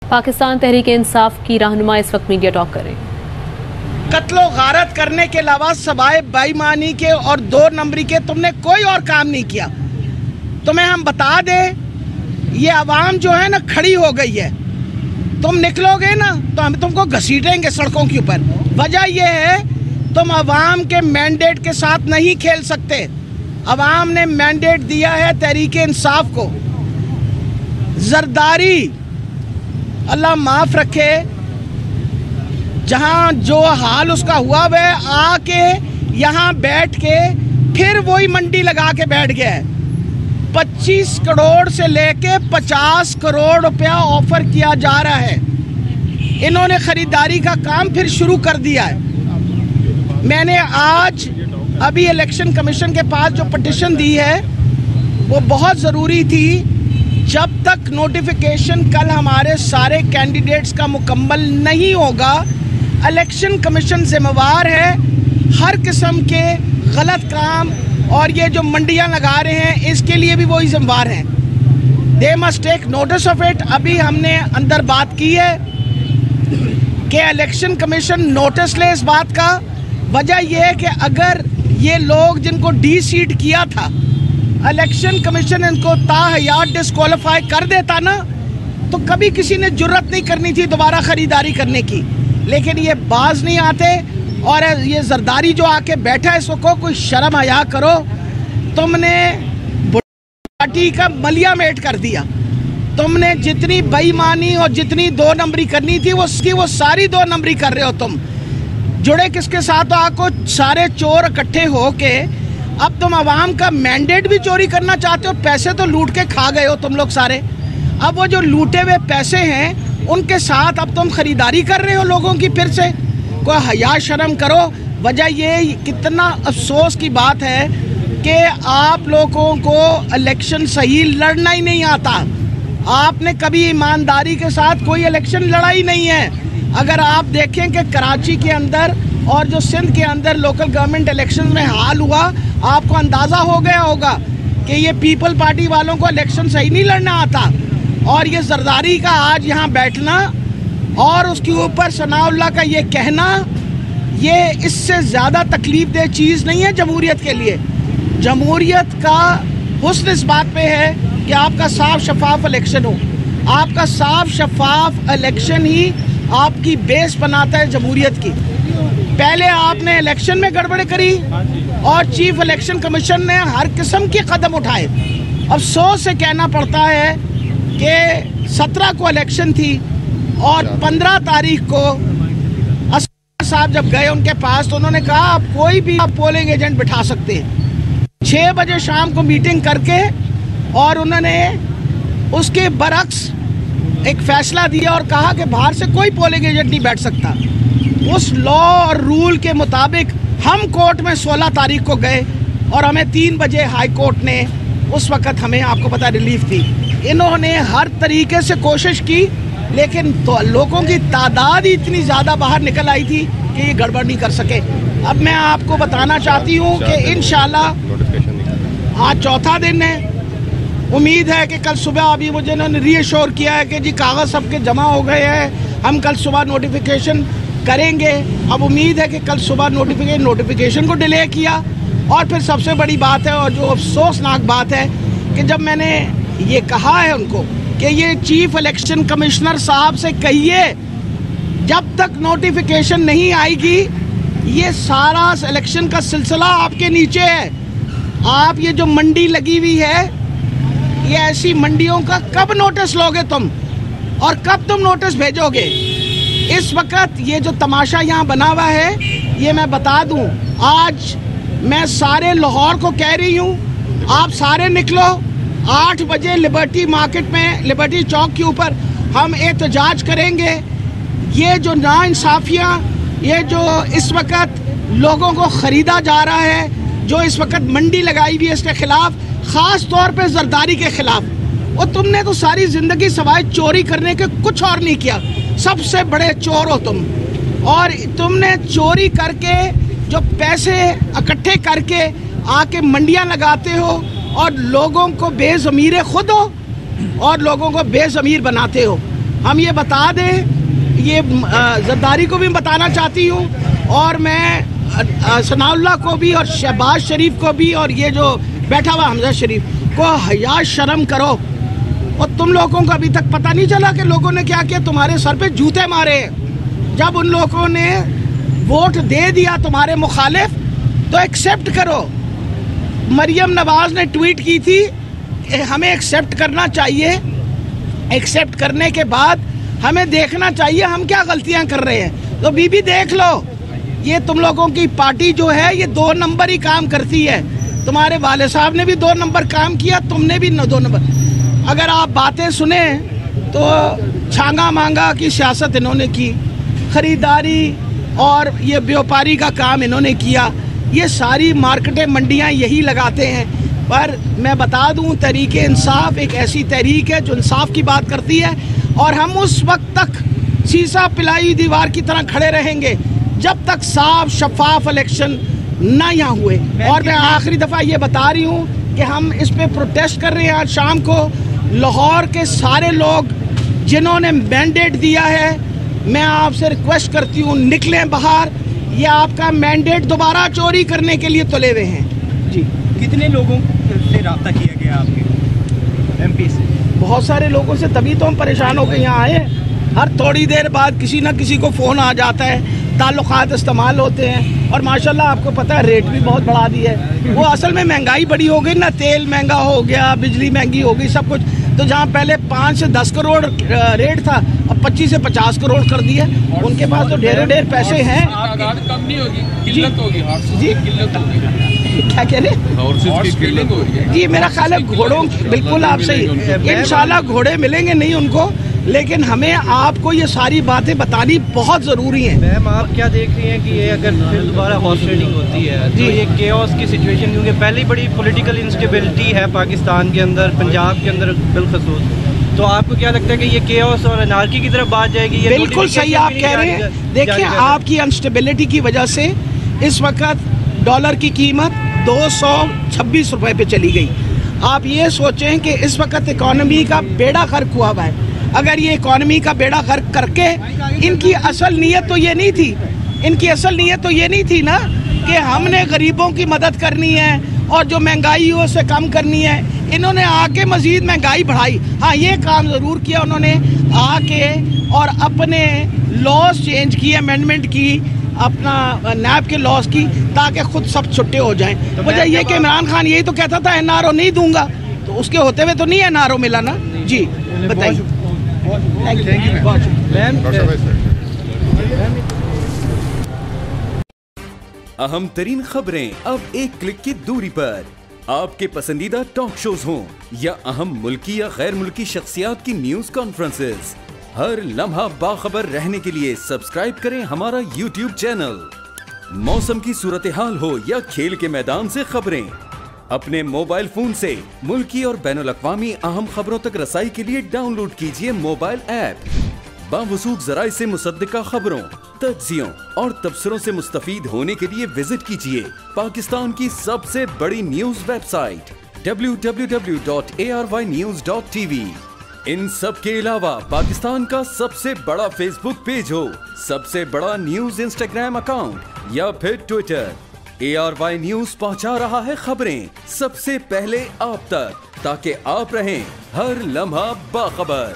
पाकिस्तान तहरीक इंसाफ की रहनुमा इस वक्त मीडिया टॉक कर रहे हैं। कत्लो गारत करने के अलावा सवाए बेईमानी के और 2 नंबरी के तुमने कोई और काम नहीं किया। तुम्हें हम बता दें, ये आवाम जो है ना खड़ी हो गई है। तुम निकलोगे ना तो हम तुमको घसीटेंगे सड़कों के ऊपर। वजह यह है तुम आवाम के मैंडेट के साथ नहीं खेल सकते। आवाम ने मैंडेट दिया है तहरीक इंसाफ को। जरदारी अल्लाह माफ़ रखे, जहाँ जो हाल उसका हुआ वह आके यहाँ बैठ के फिर वही मंडी लगा के बैठ गया है। 25 करोड़ से लेके 50 करोड़ रुपया ऑफर किया जा रहा है। इन्होंने ख़रीदारी का काम फिर शुरू कर दिया है। मैंने आज अभी इलेक्शन कमीशन के पास जो पिटिशन दी है वो बहुत ज़रूरी थी। जब तक नोटिफिकेशन कल हमारे सारे कैंडिडेट्स का मुकम्मल नहीं होगा, इलेक्शन कमीशन जिम्मेवार है हर किस्म के गलत काम और ये जो मंडियां लगा रहे हैं इसके लिए भी वही जिम्मेवार हैं। They must take notice of it. अभी हमने अंदर बात की है कि इलेक्शन कमीशन नोटिस ले इस बात का। वजह यह है कि अगर ये लोग जिनको डी सीट किया था इलेक्शन कमीशन इनको ताहयात डिस्क्वालीफाई कर देता ना, तो कभी किसी ने जुर्रत नहीं करनी थी दोबारा ख़रीदारी करने की। लेकिन ये बाज नहीं आते और ये जरदारी जो आके बैठा है इसको कोई शर्म हया करो। तुमने पार्टी का मलिया मेट कर दिया। तुमने जितनी बेईमानी और जितनी 2 नंबरी करनी थी वो सारी 2 नंबरी कर रहे हो तुम। जुड़े किसके साथ हो? आपको सारे चोर इकट्ठे हो के अब तुम आवाम का मैंडेट भी चोरी करना चाहते हो। पैसे तो लूट के खा गए हो तुम लोग सारे। अब वो जो लूटे हुए पैसे हैं उनके साथ अब तुम खरीदारी कर रहे हो लोगों की फिर से। कोई हया शर्म करो। वजह ये कितना अफसोस की बात है कि आप लोगों को इलेक्शन सही लड़ना ही नहीं आता। आपने कभी ईमानदारी के साथ कोई इलेक्शन लड़ा ही नहीं है। अगर आप देखें कि कराची के अंदर और जो सिंध के अंदर लोकल गवर्नमेंट इलेक्शन में हाल हुआ, आपको अंदाज़ा हो गया होगा कि ये पीपल पार्टी वालों को इलेक्शन सही नहीं लड़ना आता। और ये जरदारी का आज यहाँ बैठना और उसके ऊपर सनाउल्लाह का ये कहना, ये इससे ज़्यादा तकलीफ दे चीज़ नहीं है जमहूरियत के लिए। जमहूरियत का हुस्न इस बात पे है कि आपका साफ शफाफ इलेक्शन हो। आपका साफ शफाफ इलेक्शन ही आपकी बेस बनाता है जमहूरियत की। पहले आपने इलेक्शन में गड़बड़ी करी और चीफ इलेक्शन कमीशन ने हर किस्म के कदम उठाए। अफसोस से कहना पड़ता है कि 17 को इलेक्शन थी और 15 तारीख को असद साहब जब गए उनके पास तो उन्होंने कहा आप कोई भी पोलिंग एजेंट बिठा सकते हैं। 6 बजे शाम को मीटिंग करके और उन्होंने उसके बरक्स एक फैसला दिया और कहा कि बाहर से कोई पोलिंग एजेंट नहीं बैठ सकता। उस लॉ और रूल के मुताबिक हम कोर्ट में 16 तारीख को गए और हमें 3 बजे हाई कोर्ट ने उस वक़्त हमें आपको पता रिलीफ थी। इन्होंने हर तरीके से कोशिश की लेकिन तो लोगों की तादाद ही इतनी ज़्यादा बाहर निकल आई थी कि ये गड़बड़ नहीं कर सके। अब मैं आपको बताना चाहती हूँ कि इंशाल्लाह आज चौथा दिन है। उम्मीद है कि कल सुबह अभी मुझे इन्होंने रीअश्योर किया है कि जी कागज़ सबके जमा हो गए हैं, हम कल सुबह नोटिफिकेशन करेंगे। अब उम्मीद है कि कल सुबह नोटिफिकेशन को डिले किया। और फिर सबसे बड़ी बात है और जो अफसोसनाक बात है कि जब मैंने ये कहा है उनको कि ये चीफ इलेक्शन कमिश्नर साहब से कहिए जब तक नोटिफिकेशन नहीं आएगी ये सारा इलेक्शन का सिलसिला आपके नीचे है। आप ये जो मंडी लगी हुई है ये ऐसी मंडियों का कब नोटिस लोगे तुम और कब तुम नोटिस भेजोगे? इस वक्त ये जो तमाशा यहाँ बना हुआ है ये मैं बता दूं, आज मैं सारे लाहौर को कह रही हूँ आप सारे निकलो 8 बजे लिबर्टी मार्केट में लिबर्टी चौक के ऊपर हम एहतजाज करेंगे। ये जो नाइंसाफियाँ, ये जो इस वक्त लोगों को ख़रीदा जा रहा है, जो इस वक्त मंडी लगाई हुई है इसके खिलाफ, ख़ास तौर पे जरदारी के खिलाफ। और तुमने तो सारी ज़िंदगी सवाए चोरी करने के कुछ और नहीं किया। सबसे बड़े चोर हो तुम। और तुमने चोरी करके जो पैसे इकट्ठे करके आके मंडियां लगाते हो और लोगों को बेज़मीर खुद हो और लोगों को बेज़मीर बनाते हो। हम ये बता दें, ये जरदारी को भी बताना चाहती हूँ, और मैं सनाउल्लाह को भी और शहबाज शरीफ को भी और ये जो बैठा हुआ हमजा शरीफ को हया शर्म करो। और तुम लोगों को अभी तक पता नहीं चला कि लोगों ने क्या किया, तुम्हारे सर पे जूते मारे। जब उन लोगों ने वोट दे दिया तुम्हारे मुखालिफ तो एक्सेप्ट करो। मरियम नवाज ने ट्वीट की थी हमें एक्सेप्ट करना चाहिए, एक्सेप्ट करने के बाद हमें देखना चाहिए हम क्या गलतियां कर रहे हैं। तो बीबी देख लो, ये तुम लोगों की पार्टी जो है ये 2 नंबर ही काम करती है। तुम्हारे वाले साहब ने भी 2 नंबर काम किया, तुमने भी 2 नंबर। अगर आप बातें सुने तो छांगा मांगा की सियासत इन्होंने की, खरीदारी और ये व्यापारी का काम इन्होंने किया। ये सारी मार्केटें मंडियां यही लगाते हैं। पर मैं बता दूं, तहरीक इंसाफ एक ऐसी तहरीक है जो इंसाफ की बात करती है, और हम उस वक्त तक शीशा पिलाई दीवार की तरह खड़े रहेंगे जब तक साफ शफाफ इलेक्शन ना यहाँ हुए। और मैं आखिरी दफ़ा ये बता रही हूँ कि हम इस पे प्रोटेस्ट कर रहे हैं। आज शाम को लाहौर के सारे लोग जिन्होंने मैंडेट दिया है, मैं आपसे रिक्वेस्ट करती हूँ निकलें बाहर। ये आपका मैंडेट दोबारा चोरी करने के लिए तुले हुए हैं जी। कितने लोगों से रब्ता किया गया आपके एमपी से? बहुत सारे लोगों से, तभी तो हम परेशान होकर यहाँ आए। हर थोड़ी देर बाद किसी ना किसी को फ़ोन आ जाता है, ताल्लुकात इस्तेमाल होते हैं, और माशाल्लाह आपको पता है रेट भी बहुत बढ़ा दी है। वो असल में महंगाई बड़ी हो गई ना, तेल महंगा हो गया, बिजली महंगी हो गई, सब कुछ। तो जहाँ पहले 5 से 10 करोड़ रेट था, अब 25 से 50 करोड़ कर दिया। उनके पास तो ढेर पैसे हैं। कम नहीं होगी, किल्लत होगी जी, किल्लत होगी। क्या कह रहे जी? मेरा ख्याल है घोड़ों, बिल्कुल आप सही, इंशाल्लाह घोड़े मिलेंगे नहीं उनको, लेकिन हमें आपको ये सारी बातें बतानी बहुत ज़रूरी है। मैम आप क्या देख रही हैं कि ये अगर फिर दोबारा हॉर्स ट्रेडिंग होती है तो ये केओस की सिचुएशन, क्योंकि पहले बड़ी पॉलिटिकल इंस्टेबिलिटी है पाकिस्तान के अंदर, पंजाब के अंदर बिलखसूस, तो आपको क्या लगता है कि ये केओस और अनार्की की तरफ बात जाएगी? ये बिल्कुल सही आप कह रहे हैं। देखिए, आपकी अनस्टेबिलिटी की वजह से इस वक्त डॉलर की कीमत 226 रुपए पे चली गई। आप ये सोचें कि इस वक्त इकॉनमी का बेड़ा गर्क हुआ हुआ है। अगर ये इकॉनमी का बेड़ा गर्क करके, इनकी असल नीयत तो ये नहीं थी, इनकी असल नीयत तो ये नहीं थी ना कि हमने गरीबों की मदद करनी है और जो महंगाई हो उसे कम करनी है। इन्होंने आके मजीद महंगाई बढ़ाई। हाँ, ये काम ज़रूर किया उन्होंने आके, और अपने लॉज चेंज किए, अमेंडमेंट की, अपना नैब के लॉज की, ताकि खुद सब छुट्टे हो जाएं। वजह ये कि इमरान खान यही तो कहता था एनआरओ नहीं दूंगा, तो उसके होते हुए तो नहीं एनआरओ मिला ना जी। बताइए। अहम तरीन खबरें अब एक क्लिक की दूरी पर। आपके पसंदीदा टॉक शोज हों या अहम मुल्की या गैर मुल्की शख्सियात की न्यूज कॉन्फ्रेंसेस, हर लम्हा बाखबर रहने के लिए सब्सक्राइब करें हमारा YouTube चैनल। मौसम की सूरत हाल हो या खेल के मैदान से खबरें, अपने मोबाइल फोन से मुल्की और बैनुल अक़वामी अहम खबरों तक रसाई के लिए डाउनलोड कीजिए मोबाइल ऐप। बावसूख ज़राए से मुसद्दिका खबरों, तज्ज़ियों और तबसरों से मुस्तफ़ीद होने के लिए विजिट कीजिए पाकिस्तान की सबसे बड़ी न्यूज वेबसाइट www.arYnews.tv। इन सब के अलावा पाकिस्तान का सबसे बड़ा फेसबुक पेज हो, सबसे बड़ा न्यूज इंस्टाग्राम अकाउंट या फिर ट्विटर, ARY न्यूज पहुंचा रहा है खबरें सबसे पहले आप तक, ताकि आप रहें हर लम्हा बाखबर।